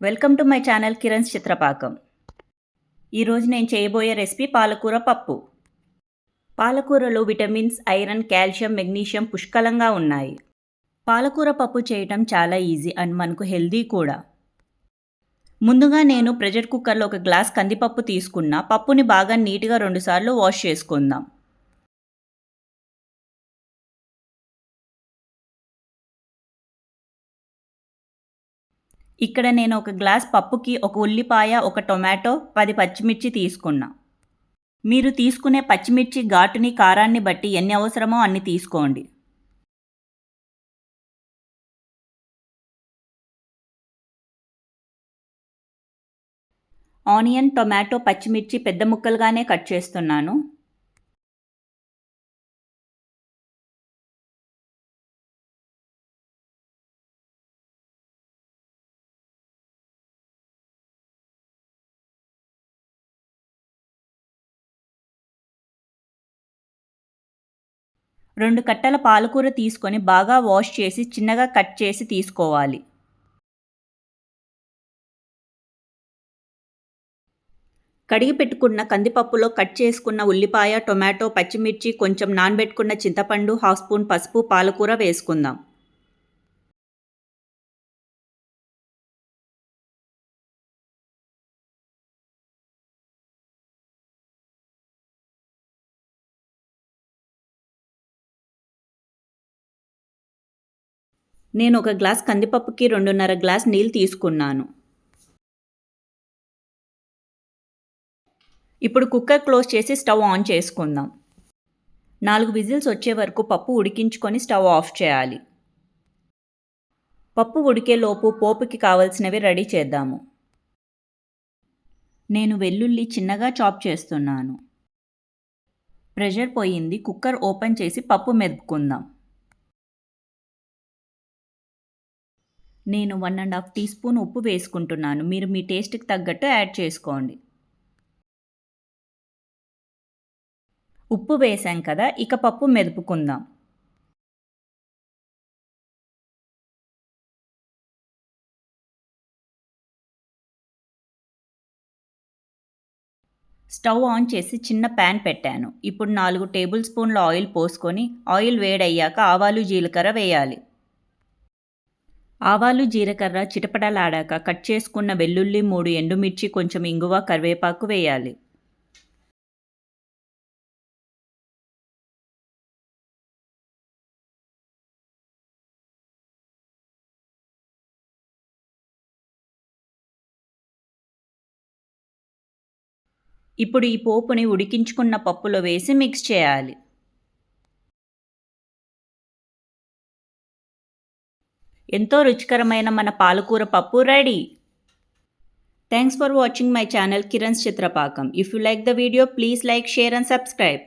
Welcome to my channel Kiran's చిత్రపాకం. ఈరోజు నేను చేయబోయే రెసిపీ పాలకూర పప్పు. పాలకూరలో విటమిన్స్, ఐరన్, కాల్షియం, మెగ్నీషియం పుష్కలంగా ఉన్నాయి. పాలకూర పప్పు చేయటం చాలా ఈజీ అండ్ మనకు హెల్దీ కూడా. ముందుగా నేను ప్రెషర్ కుక్కర్లో ఒక గ్లాస్ కందిపప్పు తీసుకున్నా. పప్పుని బాగా నీట్గా 2 సార్లు వాష్ చేసుకుందాం. ఇక్కడ నేను ఒక గ్లాస్ పప్పుకి ఒక ఉల్లిపాయ, ఒక టొమాటో, 10 పచ్చిమిర్చి తీసుకున్నా. మీరు తీసుకునే పచ్చిమిర్చి ఘాటుని, కారాన్ని బట్టి ఎన్ని అవసరమో అన్ని తీసుకోండి. ఆనియన్, టొమాటో, పచ్చిమిర్చి పెద్ద ముక్కలుగానే కట్ చేస్తున్నాను. రెండు కట్టల పాలకూర తీసుకొని బాగా వాష్ చేసి చిన్నగా కట్ చేసి తీసుకోవాలి. కడిగి పెట్టుకున్న కందిపప్పులో కట్ చేసుకున్న ఉల్లిపాయ, టొమాటో, పచ్చిమిర్చి, కొంచెం నానబెట్టుకున్న చింతపండు, 1/2 స్పూన్ పసుపు, పాలకూర వేసుకుందాం. నేను ఒక గ్లాస్ కందిపప్పుకి 2.5 గ్లాస్ నీళ్ళు తీసుకున్నాను. ఇప్పుడు కుక్కర్ క్లోజ్ చేసి స్టవ్ ఆన్ చేసుకుందాం. 4 విజిల్స్ వచ్చే వరకు పప్పు ఉడికించుకొని స్టవ్ ఆఫ్ చేయాలి. పప్పు ఉడికేలోపు పోపుకి కావలసినవి రెడీ చేద్దాము. నేను వెల్లుల్లి చిన్నగా చాప్ చేస్తున్నాను. ప్రెషర్ పోయింది. కుక్కర్ ఓపెన్ చేసి పప్పు మెదుపుకుందాం. నేను 1.5 టీ స్పూన్ ఉప్పు వేసుకుంటున్నాను. మీరు మీ టేస్ట్కి తగ్గట్టు యాడ్ చేసుకోండి. ఉప్పు వేసాం కదా, ఇక పప్పు మెదుపుకుందాం. స్టవ్ ఆన్ చేసి చిన్న ప్యాన్ పెట్టాను. ఇప్పుడు 4 టేబుల్ స్పూన్ల ఆయిల్ పోసుకొని ఆయిల్ వేడయ్యాక ఆవాలు, జీలకర్ర వేయాలి. ఆవాలు, జీలకర్ర చిటపటలాడాక కట్ చేసుకున్న వెల్లుల్లి, 3 ఎండుమిర్చి, కొంచెం ఇంగువ, కరివేపాకు వేయాలి. ఇప్పుడు ఈ పోపుని ఉడికించుకున్న పప్పులో వేసి మిక్స్ చేయాలి. ఎంతో రుచికరమైన మన పాలకూర పప్పు ready. Thanks for watching my channel Kiran's Chitrapakam. If you like the video, please like, share and subscribe.